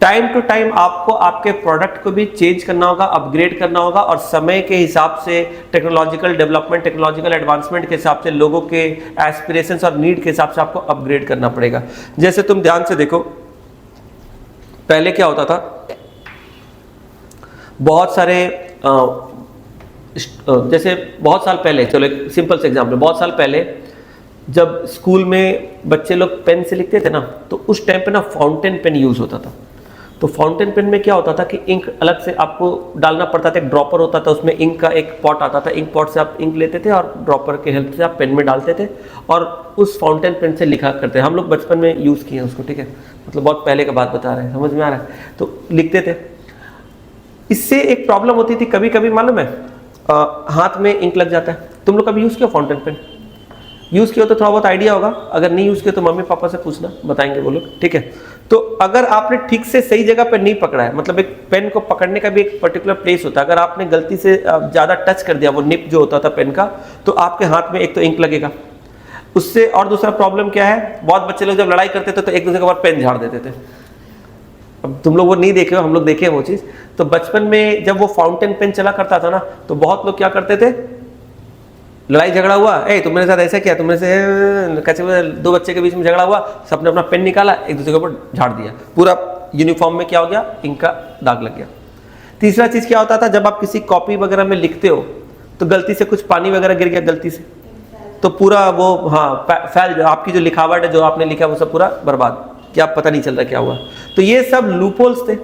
Time to time आपको आपके प्रोडक्ट को भी चेंज करना होगा, अपग्रेड करना होगा, और समय के हिसाब से, टेक्नोलॉजिकल डेवलपमेंट, टेक्नोलॉजिकल एडवांसमेंट के हिसाब से, लोगों के एस्पिरेशंस और नीड के हिसाब से आपको अपग्रेड करना पड़ेगा। जैसे तुम ध्यान से देखो, पहले क्या होता था, बहुत सारे जैसे बहुत साल पहले, चलो एक सिंपल से एग्जाम्पल, बहुत साल पहले जब स्कूल में बच्चे लोग पेन से लिखते थे ना, तो उस टाइम पे ना फाउंटेन पेन यूज होता था। तो फाउंटेन पेन में क्या होता था कि इंक अलग से आपको डालना पड़ता था, एक ड्रॉपर होता था, उसमें इंक का एक पॉट आता था, इंक पॉट से आप इंक लेते थे और ड्रॉपर के हेल्प से आप पेन में डालते थे और उस फाउंटेन पेन से लिखा करते हैं। हम लोग बचपन में यूज़ किए हैं उसको, ठीक है, मतलब बहुत पहले का बात बता रहे हैं, समझ में आ रहा है, तो लिखते थे। इससे एक प्रॉब्लम होती थी, कभी कभी मालूम है हाथ में इंक लग जाता है। तुम लोग कभी यूज़ किया फाउंटेन पेन? यूज़ किया तो थोड़ा बहुत आइडिया होगा, अगर नहीं यूज़ किया तो मम्मी पापा से पूछना, बताएंगे वो लोग, ठीक है। तो अगर आपने ठीक से सही जगह पर नहीं पकड़ा है, मतलब एक पेन को पकड़ने का भी एक पर्टिकुलर प्लेस होता है, अगर आपने गलती से ज़्यादा टच कर दिया वो निप जो होता था पेन का, तो आपके हाथ में एक तो इंक लगेगा उससे, और दूसरा प्रॉब्लम क्या है, बहुत बच्चे लोग जब लड़ाई करते थे तो एक दूसरे के ऊपर पेन झाड़ देते थे। अब तुम लोग वो नहीं देखे हो, हम लोग देखे वो चीज़। तो बचपन में जब वो फाउंटेन पेन चला करता था ना, तो बहुत लोग क्या करते थे, लड़ाई झगड़ा हुआ, तुम मेरे साथ ऐसा किया, तुम मेरे से कैसे, दो बच्चे के बीच में झगड़ा हुआ, सबने अपना पेन निकाला, एक दूसरे के ऊपर झाड़ दिया, पूरा यूनिफॉर्म में क्या हो गया, इंक का दाग लग गया। तीसरा चीज़ क्या होता था, जब आप किसी कॉपी वगैरह में लिखते हो तो गलती से कुछ पानी वगैरह गिर गया गलती से, तो पूरा वो फैल, आपकी जो लिखावट है, जो आपने लिखा वो सब पूरा बर्बाद, क्या पता नहीं चल रहा क्या हुआ। तो ये सब लूपहोल्स थे।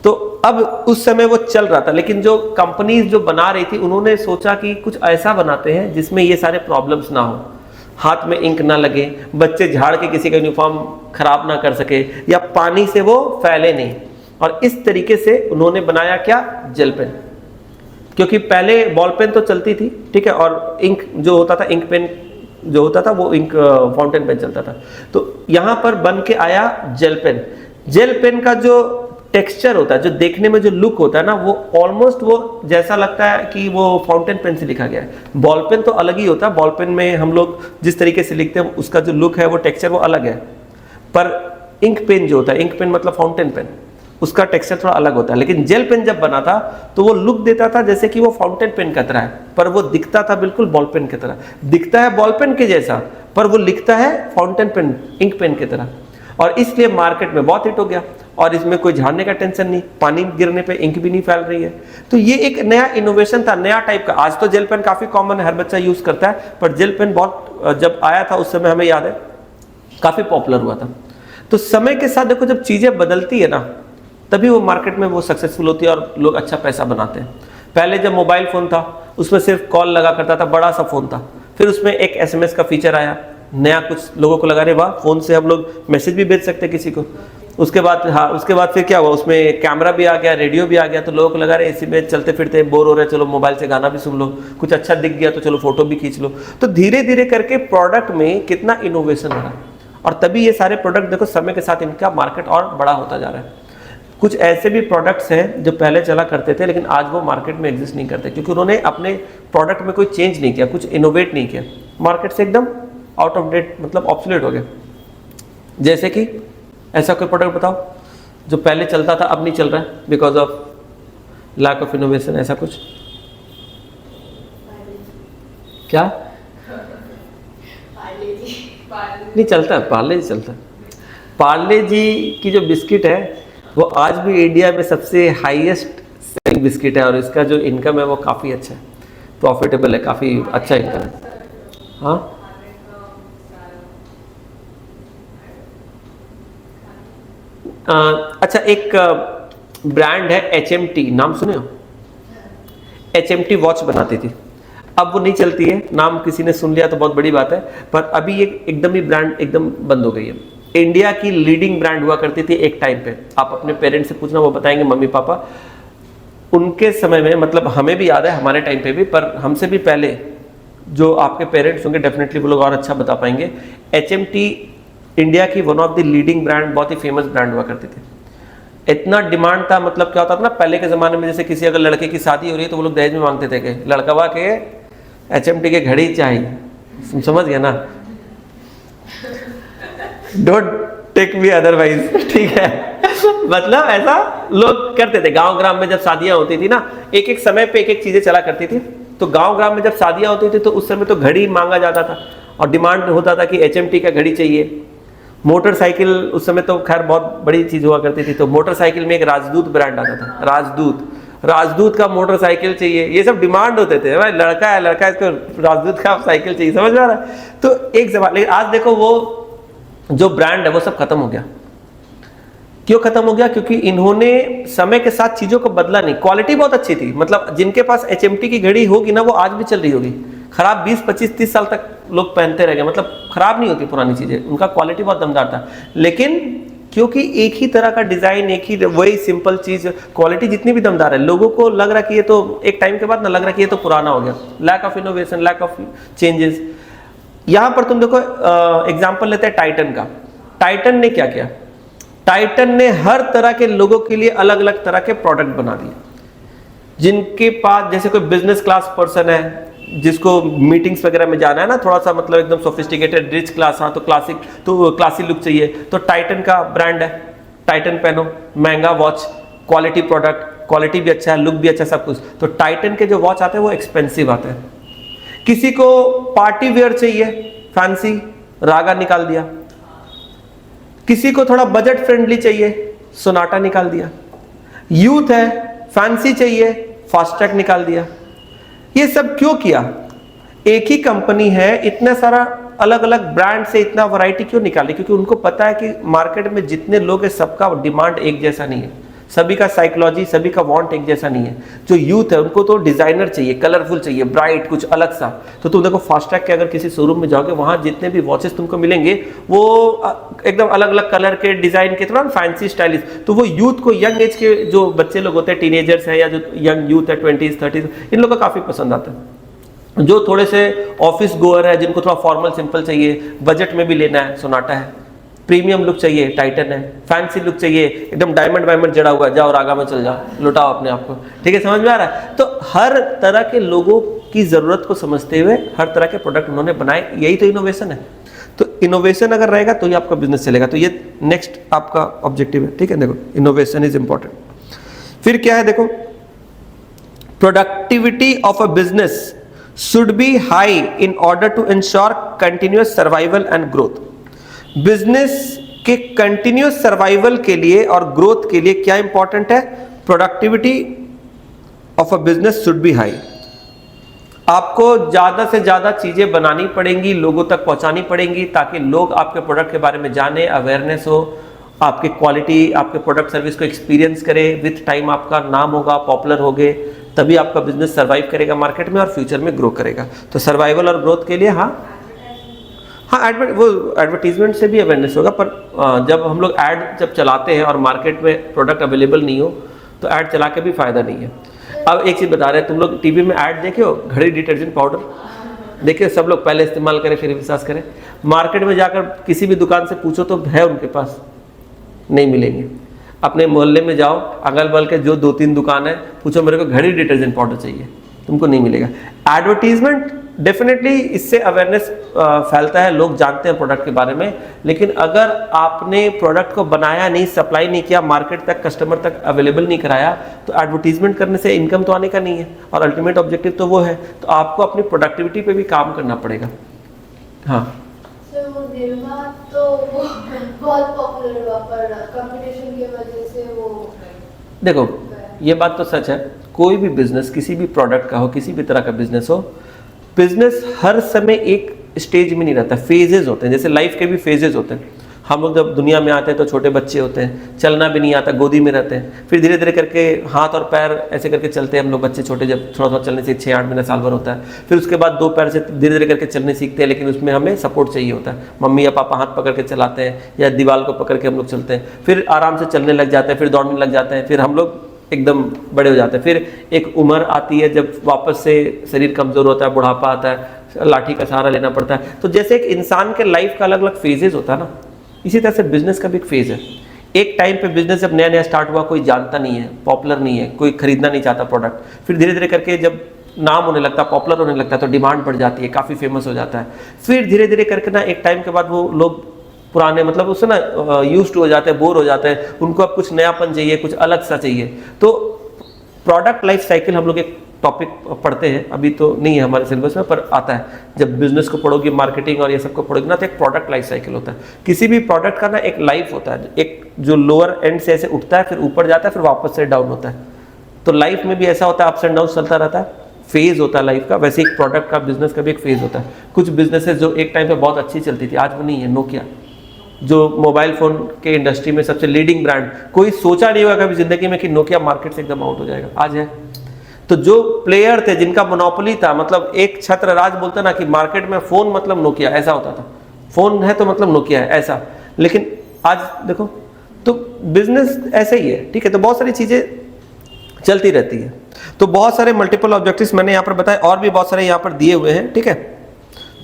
तो अब उस समय वो चल रहा था, लेकिन जो कंपनीज जो बना रही थी उन्होंने सोचा कि कुछ ऐसा बनाते हैं जिसमें ये सारे प्रॉब्लम्स ना हो, हाथ में इंक ना लगे, बच्चे झाड़ के किसी का यूनिफॉर्म खराब ना कर सके, या पानी से वो फैले नहीं। और इस तरीके से उन्होंने बनाया क्या, जेल पेन। क्योंकि पहले बॉल पेन तो चलती थी, ठीक है, और इंक जो होता था, इंक पेन जो होता था वो इंक फाउंटेन पेन चलता था। तो यहां पर बन के आया जेल पेन। जेल पेन का जो टेक्सचर होता है, जो देखने में जो लुक होता है ना, वो ऑलमोस्ट वो जैसा लगता है कि वो फाउंटेन पेन से लिखा गया है। बॉल पेन तो अलग ही होता है, बॉल पेन में हम लोग जिस तरीके से लिखते हैं उसका जो लुक है, वो टेक्सचर वो अलग है। पर इंक पेन जो होता है, इंक पेन मतलब फाउंटेन पेन, उसका टेक्सचर थोड़ा अलग होता है। लेकिन जेल पेन जब बना था तो वो लुक देता था जैसे कि वो फाउंटेन पेन की तरह है, पर वो दिखता था बिल्कुल बॉल पेन की तरह। दिखता है बॉल पेन के जैसा, पर वो लिखता है फाउंटेन पेन, इंक पेन की तरह। और इसलिए मार्केट में बहुत हिट हो गया, और इसमें कोई झाड़ने का टेंशन नहीं, पानी गिरने पे इंक भी नहीं फैल रही है। तो ये एक नया इनोवेशन था, नया टाइप का। आज तो जेल पेन काफी कॉमन है, हर बच्चा यूज करता है, पर जेल पेन बहुत जब आया था उस समय हमें याद है काफी पॉपुलर हुआ था। तो समय के साथ देखो, जब चीजें बदलती है ना, तभी वो मार्केट में वो सक्सेसफुल होती है और लोग अच्छा पैसा बनाते हैं। पहले जब मोबाइल फोन था उसमें सिर्फ कॉल लगा करता था, बड़ा सा फोन था, फिर उसमें एक SMS का फीचर आया नया, कुछ लोगों को लगा रहे वाह, फोन से हम लोग मैसेज भी भेज सकते किसी को। उसके बाद फिर क्या हुआ, उसमें कैमरा भी आ गया, रेडियो भी आ गया, तो लोगों को लगा रहे इसी में चलते फिरते बोर हो रहे, चलो मोबाइल से गाना भी सुन लो, कुछ अच्छा दिख गया तो चलो फोटो भी खींच लो। तो धीरे धीरे करके प्रोडक्ट में कितना इनोवेशन हो रहा है, और तभी ये सारे प्रोडक्ट देखो समय के साथ इनका मार्केट और बड़ा होता जा रहा है। कुछ ऐसे भी प्रोडक्ट्स हैं जो पहले चला करते थे लेकिन आज वो मार्केट में एग्जिस्ट नहीं करते, क्योंकि उन्होंने अपने प्रोडक्ट में कोई चेंज नहीं किया, कुछ इनोवेट नहीं किया, मार्केट से एकदम आउट ऑफ डेट, मतलब ऑब्सोलेट हो गया। जैसे कि ऐसा कोई प्रोडक्ट बताओ जो पहले चलता था अब नहीं चल रहा है because of lack of innovation, ऐसा कुछ? क्या नहीं चलता? पार्ले जी चलता है। पार्ले जी की जो बिस्किट है वो आज भी इंडिया में सबसे हाईएस्ट सेलिंग बिस्किट है, और इसका जो इनकम है वो काफ़ी अच्छा है, प्रॉफिटेबल है, काफ़ी अच्छा इनकम है। हाँ, अच्छा, एक ब्रांड है HMT, नाम सुने हो? HMT वॉच बनाती थी, अब वो नहीं चलती है, नाम किसी ने सुन लिया तो बहुत बड़ी बात है, पर अभी ये एकदम ही ब्रांड एकदम बंद हो गई है। इंडिया की लीडिंग ब्रांड हुआ करती थी एक टाइम पे, आप अपने पेरेंट्स से पूछना वो बताएंगे, मम्मी पापा उनके समय में, मतलब हमें भी याद है हमारे टाइम पे भी, पर हमसे भी पहले जो आपके पेरेंट्स होंगे डेफिनेटली वो लोग और अच्छा बता पाएंगे। HMT इंडिया की one of the leading brand, बहुत ही फेमस ब्रांड हुआ करती थी। इतना डिमांड था, मतलब क्या होता था ना पहले के ज़माने में, जैसे किसी अगर लड़के की शादी हो रही है तो वो लोग दहेज में मांगते थे कि लड़कवा के HMT के घड़ी चाहिए, समझ गया ना? डोंट टेक मी अदरवाइज, ठीक है? मतलब ऐसा लोग करते थे। गांव ग्राम में जब शादियां होती थी ना, एक एक समय पे एक एक चीजें चला करती थी, तो गांव ग्राम में जब शादियां होती थी तो उस समय तो घड़ी मांगा जाता था, और डिमांड होता था कि HMT का घड़ी चाहिए। मोटरसाइकिल उस समय तो खैर बहुत बड़ी चीज हुआ करती थी, तो मोटरसाइकिल में एक राजदूत ब्रांड आता था, राजदूत का मोटरसाइकिल चाहिए, ये सब डिमांड होते थे। भाई लड़का है इसको राजदूत का साइकिल चाहिए, समझ में आ रहा है? तो एक जमाना, लेकिन आज देखो वो जो ब्रांड है वो सब खत्म हो गया। क्यों खत्म हो गया? क्योंकि इन्होंने समय के साथ चीजों को बदला नहीं। क्वालिटी बहुत अच्छी थी, मतलब जिनके पास HMT की घड़ी होगी ना वो आज भी चल रही होगी, खराब 20, 25, 30 साल तक लोग पहनते रह गए, मतलब खराब नहीं होती पुरानी चीजें, उनका क्वालिटी बहुत दमदार था। लेकिन क्योंकि एक ही तरह का डिजाइन, एक ही वही सिंपल चीज, क्वालिटी जितनी भी दमदार है, लोगों को लग रहा कि ये तो एक टाइम के बाद ना लग रहा कि ये तो पुराना हो गया। Lack of innovation, lack of changes. यहां पर तुम देखो एग्जाम्पल लेते हैं टाइटन का। टाइटन ने क्या किया? टाइटन ने हर तरह के लोगों के लिए अलग अलग तरह के प्रोडक्ट बना दिए। जिनके पास, जैसे कोई बिजनेस क्लास पर्सन है जिसको मीटिंग्स वगैरह में जाना है ना, थोड़ा सा मतलब एकदम सोफिस्टिकेटेड रिच क्लास, हाँ, तो क्लासी लुक चाहिए, तो टाइटन का ब्रांड है, टाइटन पहनो, महंगा वॉच, क्वालिटी प्रोडक्ट, क्वालिटी भी अच्छा है, लुक भी अच्छा, सब कुछ। तो टाइटन के जो वॉच आते हैं वो एक्सपेंसिव आते हैं। किसी को पार्टी वेयर चाहिए, फैंसी, रागा निकाल दिया। किसी को थोड़ा बजट फ्रेंडली चाहिए, सोनाटा निकाल दिया। यूथ है, फैंसी चाहिए, फास्ट ट्रैक निकाल दिया। ये सब क्यों किया? एक ही कंपनी है, इतना सारा अलग अलग ब्रांड से इतना वैरायटी क्यों निकाली? क्योंकि उनको पता है कि मार्केट में जितने लोग हैं सबका डिमांड एक जैसा नहीं है, सभी का साइकोलॉजी, सभी का वांट एक जैसा नहीं है। जो यूथ है उनको तो डिजाइनर चाहिए, कलरफुल चाहिए, ब्राइट, कुछ अलग सा। तो तुम देखो फास्टैग के अगर किसी शोरूम में जाओगे, वहां जितने भी वॉचेस तुमको मिलेंगे वो एकदम अलग अलग कलर के, डिजाइन के, थोड़ा फैंसी स्टाइलिश। तो वो यूथ को, यंग एज के जो बच्चे लोग होते हैं, टीनेजर्स है या जो यंग यूथ है 20s 30s, इन लोगों को काफी पसंद आता है। जो थोड़े से ऑफिस गोअर है, जिनको थोड़ा फॉर्मल सिंपल चाहिए, बजट में भी लेना है, सोनाटा है। प्रीमियम लुक चाहिए, टाइटन है। फैंसी लुक चाहिए, एकदम डायमंड वायमंड जड़ा हुआ, जाओ रागा में चल जाओ, लुटाओ अपने आप को। ठीक है, समझ में आ रहा है? तो हर तरह के लोगों की जरूरत को समझते हुए हर तरह के प्रोडक्ट उन्होंने बनाए, यही तो इनोवेशन है। तो इनोवेशन अगर रहेगा तो ही आपका बिजनेस चलेगा। तो ये नेक्स्ट आपका ऑब्जेक्टिव है। ठीक है, देखो इनोवेशन इज इंपॉर्टेंट। फिर क्या है, देखो productivity of a business should be high in order to ensure continuous survival and growth. Business के कंटिन्यूअस सर्वाइवल के लिए और ग्रोथ के लिए क्या इंपॉर्टेंट है? Productivity of a business should be high. आपको ज्यादा से ज्यादा चीजें बनानी पड़ेंगी, लोगों तक पहुंचानी पड़ेंगी, ताकि लोग आपके प्रोडक्ट के बारे में जाने, अवेयरनेस हो, आपकी क्वालिटी, आपके प्रोडक्ट सर्विस को एक्सपीरियंस करें। विथ टाइम आपका नाम होगा, पॉपुलर होगे, तभी आपका बिजनेस सर्वाइव करेगा मार्केट में और फ्यूचर में ग्रो करेगा। तो सर्वाइवल और ग्रोथ के लिए हाँ वो एडवर्टीजमेंट से भी अवेयरनेस होगा। पर जब हम लोग ऐड जब चलाते हैं और मार्केट में प्रोडक्ट अवेलेबल नहीं हो तो ऐड चला के भी फायदा नहीं है। अब एक चीज़ बता रहे हैं, तुम लोग टीवी में ऐड देखे हो, घड़ी डिटर्जेंट पाउडर देखिए, सब लोग पहले इस्तेमाल करें फिर विश्वास करें। मार्केट में जाकर किसी भी दुकान से पूछो तो है उनके पास, नहीं मिलेंगे। अपने मोहल्ले में जाओ, अगल बगल के जो 2-3 दुकान है, पूछो मेरे को घड़ी डिटर्जेंट पाउडर चाहिए, तुमको नहीं मिलेगा। एडवर्टीजमेंट डेफिनेटली इससे अवेयरनेस फैलता है, लोग जानते हैं प्रोडक्ट के बारे में। लेकिन अगर आपने प्रोडक्ट को बनाया नहीं, सप्लाई नहीं किया, मार्केट तक, कस्टमर तक अवेलेबल नहीं कराया, तो एडवर्टीजमेंट करने से इनकम तो आने का नहीं है और अल्टीमेट ऑब्जेक्टिव तो वो है। तो आपको अपनी प्रोडक्टिविटी पे भी काम करना पड़ेगा। हाँ, तो बहुत पॉपुलर हुआ, पर कंपटीशन की वजह से वो, देखो ये बात तो सच है, कोई भी बिजनेस, किसी भी प्रोडक्ट का हो, किसी भी तरह का बिजनेस हो, बिजनेस हर समय एक स्टेज में नहीं रहता, फेजेस होते हैं। जैसे लाइफ के भी फेजेस होते हैं। हम लोग जब दुनिया में आते हैं तो छोटे बच्चे होते हैं, चलना भी नहीं आता, गोदी में रहते हैं। फिर धीरे धीरे करके हाथ और पैर ऐसे करके चलते हैं हम लोग, बच्चे छोटे जब थोड़ा थोड़ा चलने से 6-8 महीना साल भर होता है। फिर उसके बाद 2 पैर से धीरे धीरे करके चलने सीखते हैं, लेकिन उसमें हमें सपोर्ट चाहिए होता है। मम्मी या पापा हाथ पकड़ के चलाते हैं या दीवार को पकड़ के हम लोग चलते हैं। फिर आराम से चलने लग जाते हैं, फिर दौड़ने लग जाते हैं, फिर हम लोग एकदम बड़े हो जाते हैं। फिर एक उम्र आती है जब वापस से शरीर कमज़ोर होता है, बुढ़ापा आता है, लाठी का सहारा लेना पड़ता है। तो जैसे एक इंसान के लाइफ का अलग अलग फेजेस होता है ना, इसी तरह से बिजनेस का भी एक फेज है। एक टाइम पे बिजनेस जब नया नया स्टार्ट हुआ, कोई जानता नहीं है, पॉपुलर नहीं है, कोई खरीदना नहीं चाहता प्रोडक्ट। फिर धीरे धीरे करके जब नाम होने लगता है, पॉपुलर होने लगता है, तो डिमांड बढ़ जाती है, काफ़ी फेमस हो जाता है। फिर धीरे धीरे करके ना एक टाइम के बाद वो लोग पुराने, मतलब उससे ना यूज्ड टू हो जाते हैं, बोर हो जाते हैं, उनको अब कुछ नयापन चाहिए, कुछ अलग सा चाहिए। तो प्रोडक्ट लाइफ साइकिल हम लोग एक टॉपिक पढ़ते हैं, अभी तो नहीं है हमारे सिलेबस में, पर आता है। जब बिजनेस को पढ़ोगे, मार्केटिंग और ये सब को पढ़ोगे ना, तो एक प्रोडक्ट लाइफ साइकिल होता है। किसी भी प्रोडक्ट का ना एक लाइफ होता है, एक जो लोअर एंड से ऐसे उठता है, फिर ऊपर जाता है, फिर वापस से डाउन होता है। तो लाइफ में भी ऐसा होता है, अप्स एंड डाउन चलता रहता है, फेज होता है लाइफ का। वैसे एक प्रोडक्ट का, बिजनेस का भी एक फेज होता है। कुछ बिजनेसेस जो एक टाइम पे बहुत अच्छी चलती थी, आज वो नहीं है। नोकिया जो मोबाइल फोन के इंडस्ट्री में सबसे लीडिंग ब्रांड, कोई सोचा नहीं होगा कभी जिंदगी में कि नोकिया मार्केट से एकदम आउट हो जाएगा, आज है। तो जो प्लेयर थे, जिनका मोनोपोली था, मतलब एक छत्र राज बोलते ना कि मार्केट में फोन मतलब नोकिया, ऐसा होता था। फोन है तो मतलब नोकिया है, ऐसा। लेकिन आज देखो, तो बिजनेस ऐसे ही है। ठीक है, तो बहुत सारी चीजें चलती रहती है। तो बहुत सारे मल्टीपल ऑब्जेक्टिव्स मैंने यहाँ पर बताए, और भी बहुत सारे यहाँ पर दिए हुए हैं। ठीक है,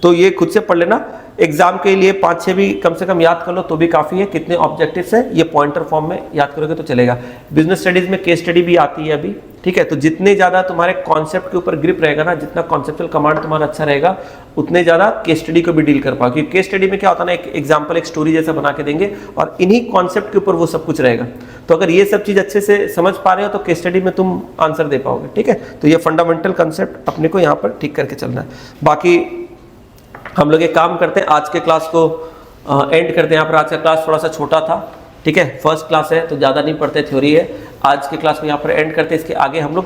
तो ये खुद से पढ़ लेना। एग्जाम के लिए 5-6 भी कम से कम याद कर लो तो भी काफ़ी है। कितने ऑब्जेक्टिव्स है, ये पॉइंटर फॉर्म में याद करोगे तो चलेगा। बिजनेस स्टडीज में केस स्टडी भी आती है अभी। ठीक है, तो जितने ज़्यादा तुम्हारे कॉन्सेप्ट के ऊपर ग्रिप रहेगा ना, जितना कॉन्सेप्चुअल कमांड तुम्हारा अच्छा रहेगा, उतने ज़्यादा केस स्टडी को भी डील कर पाओगे। केस स्टडी में क्या होता है ना, एक एग्जाम्पल, एक स्टोरी जैसा बना के देंगे और इन्हीं कॉन्सेप्ट के ऊपर वो सब कुछ रहेगा। तो अगर ये सब चीज़ अच्छे से समझ पा रहे हो तो केस स्टडी में तुम आंसर दे पाओगे। ठीक है, तो ये फंडामेंटल कंसेप्ट अपने को यहाँ पर ठीक करके चलना है। बाकी हम लोग एक काम करते हैं, आज के क्लास को एंड करते हैं यहाँ पर। आज का क्लास थोड़ा सा छोटा था। ठीक है, फर्स्ट क्लास है तो ज़्यादा नहीं पढ़ते, थ्योरी है। आज के क्लास में यहाँ पर एंड करते हैं। इसके आगे हम लोग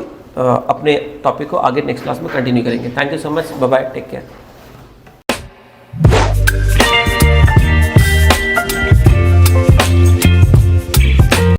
अपने टॉपिक को आगे नेक्स्ट क्लास में कंटिन्यू करेंगे। Thank you so much, bye bye, take care.